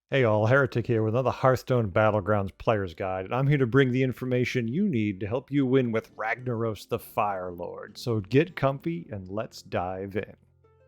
Hey all, Heretic here with another Hearthstone Battlegrounds Player's Guide, and I'm here to bring the information you need to help you win with Ragnaros the Firelord. So get comfy and let's dive in.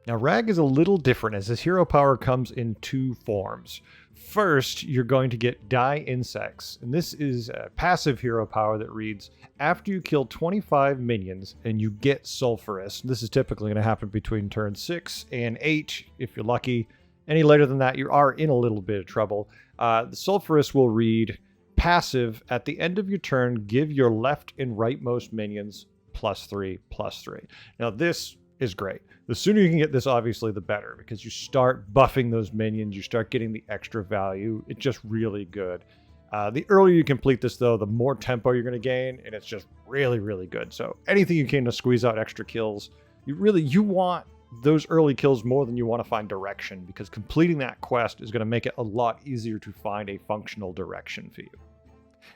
Now Rag is a little different as his hero power comes in two forms. First, you're going to get Die Insects, and this is a passive hero power that reads, after you kill 25 minions and you get Sulphurous. This is typically going to happen between turn 6 and 8 if you're lucky. Any later than that, you are in a little bit of trouble. The Sulphurous will read, passive, at the end of your turn, give your left and rightmost minions +3/+3. Now this is great. The sooner you can get this, obviously, the better, because you start buffing those minions, you start getting the extra value. It's just really good. The earlier you complete this, though, the more tempo you're going to gain, and it's just really, really good. So anything you can to squeeze out extra kills, you want those early kills more than you want to find direction, because completing that quest is going to make it a lot easier to find a functional direction for you.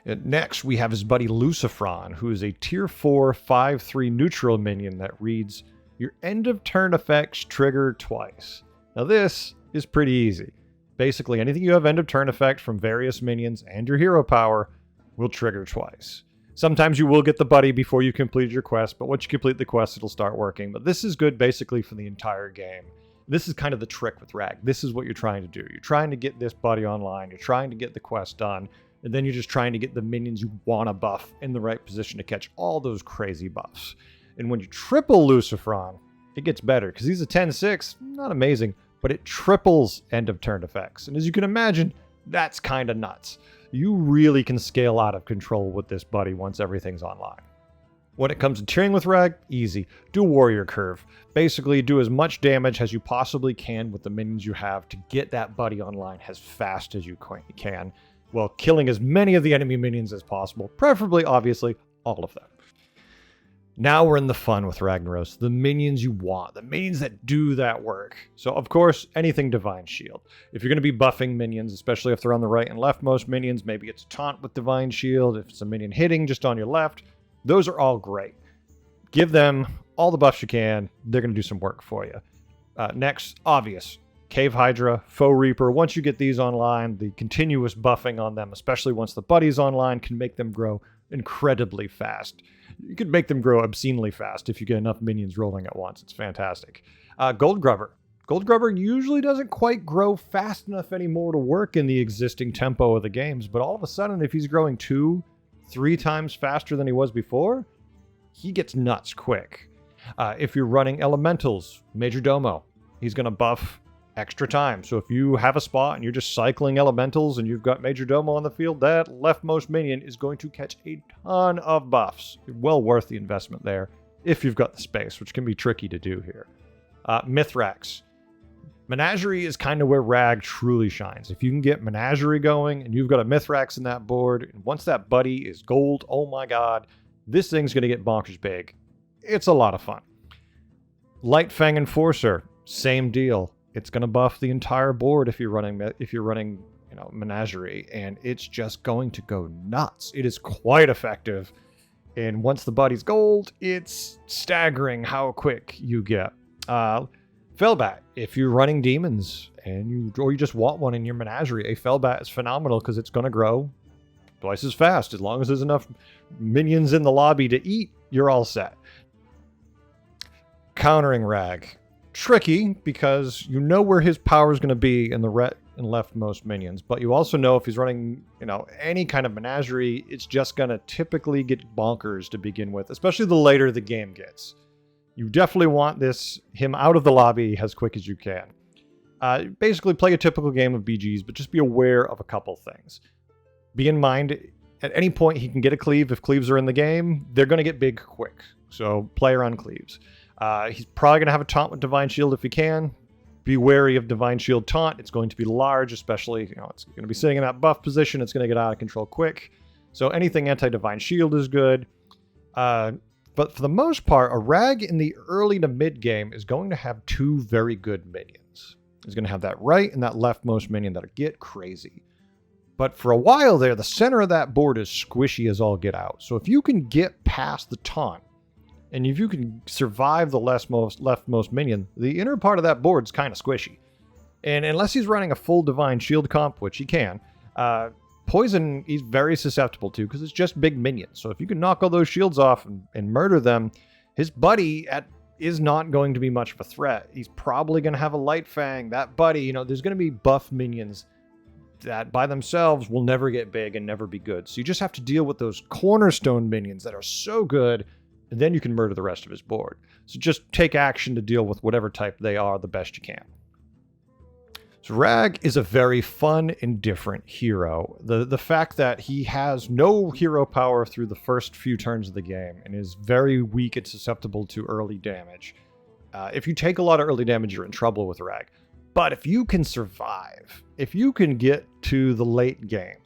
And next, we have his buddy Lucifron, who is a tier 4 5/3 neutral minion that reads, your end of turn effects trigger twice. Now this is pretty easy. Basically, anything you have end of turn effect from various minions and your hero power will trigger twice. Sometimes you will get the buddy before you complete your quest, but once you complete the quest, it'll start working. But this is good basically for the entire game. This is kind of the trick with Rag. This is what you're trying to do. You're trying to get this buddy online. You're trying to get the quest done. And then you're just trying to get the minions you want to buff in the right position to catch all those crazy buffs. And when you triple Lucifron, it gets better because he's a 10/6. Not amazing, but it triples end of turn effects. And as you can imagine, that's kind of nuts. You really can scale out of control with this buddy once everything's online. When it comes to tiering with Rag, easy. Do Warrior Curve. Basically, do as much damage as you possibly can with the minions you have to get that buddy online as fast as you can, while killing as many of the enemy minions as possible, preferably, obviously, all of them. Now we're in the fun with Ragnaros, the minions you want, the minions that do that work. So, of course, anything Divine Shield. If you're going to be buffing minions, especially if they're on the right and leftmost minions, maybe it's a taunt with Divine Shield, if it's a minion hitting just on your left, those are all great. Give them all the buffs you can, they're going to do some work for you. Next, obvious, Cave Hydra, Foe Reaper. Once you get these online, the continuous buffing on them, especially once the buddy's online, can make them grow incredibly fast. You could make them grow obscenely fast if you get enough minions rolling at once. It's fantastic. Gold Grubber. Gold Grubber usually doesn't quite grow fast enough anymore to work in the existing tempo of the games, but all of a sudden, if he's growing 2-3 times faster than he was before, he gets nuts quick. If you're running Elementals, Major Domo, he's going to buff extra time. So if you have a spot and you're just cycling Elementals and you've got Major Domo on the field, that leftmost minion is going to catch a ton of buffs. Well worth the investment there if you've got the space, which can be tricky to do here. Mithrax. Menagerie is kind of where Rag truly shines. If you can get Menagerie going and you've got a Mithrax in that board, and once that buddy is gold, oh my god, this thing's going to get bonkers big. It's a lot of fun. Lightfang Enforcer, same deal. It's going to buff the entire board if you're running, Menagerie, and it's just going to go nuts. It is quite effective, and once the buddy's gold, it's staggering how quick you get. Fellbat, if you're running demons and you just want one in your Menagerie, a Fellbat is phenomenal because it's going to grow twice as fast. As long as there's enough minions in the lobby to eat, you're all set. Countering Rag. Tricky because you know where his power is going to be in the right and leftmost minions, but you also know if he's running, any kind of Menagerie, it's just going to typically get bonkers to begin with, especially the later the game gets. You definitely want him out of the lobby as quick as you can. Basically play a typical game of BGs, but just be aware of a couple things. Be in mind, at any point he can get a cleave. If cleaves are in the game, they're going to get big quick, so play around cleaves. He's probably going to have a taunt with Divine Shield if he can. Be wary of Divine Shield taunt. It's going to be large, especially, it's going to be sitting in that buff position. It's going to get out of control quick. So anything anti-Divine Shield is good. But for the most part, a Rag in the early to mid game is going to have two very good minions. He's going to have that right and that leftmost minion that'll get crazy. But for a while there, the center of that board is squishy as all get out. So if you can get past the taunt, and if you can survive the leftmost minion, the inner part of that board's kind of squishy. And unless he's running a full Divine Shield comp, which he can, poison he's very susceptible to because it's just big minions. So if you can knock all those shields off and murder them, his buddy is not going to be much of a threat. He's probably going to have a Light Fang. That buddy, there's going to be buff minions that by themselves will never get big and never be good. So you just have to deal with those cornerstone minions that are so good, and then you can murder the rest of his board. So just take action to deal with whatever type they are the best you can. So Rag is a very fun and different hero. The fact that he has no hero power through the first few turns of the game and is very weak and susceptible to early damage. If you take a lot of early damage, you're in trouble with Rag. But if you can survive, if you can get to the late game,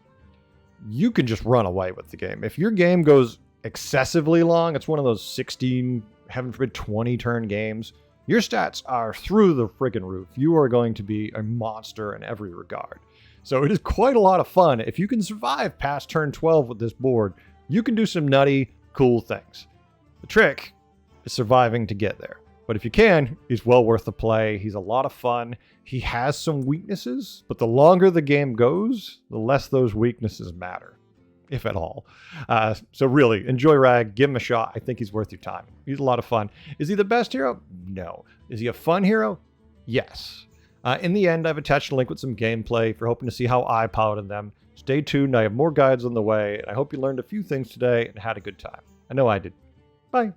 you can just run away with the game. If your game goes excessively long, it's one of those 16, heaven forbid, 20 turn games, your stats are through the friggin' roof. You are going to be a monster in every regard. So it is quite a lot of fun. If you can survive past turn 12 with this board, you can do some nutty, cool things. The trick is surviving to get there. But if you can, he's well worth the play. He's a lot of fun. He has some weaknesses, but the longer the game goes, the less those weaknesses matter, if at all. So really, enjoy Rag. Give him a shot. I think he's worth your time. He's a lot of fun. Is he the best hero? No. Is he a fun hero? Yes. In the end, I've attached a link with some gameplay if you're hoping to see how I piloted them. Stay tuned. I have more guides on the way, and I hope you learned a few things today and had a good time. I know I did. Bye.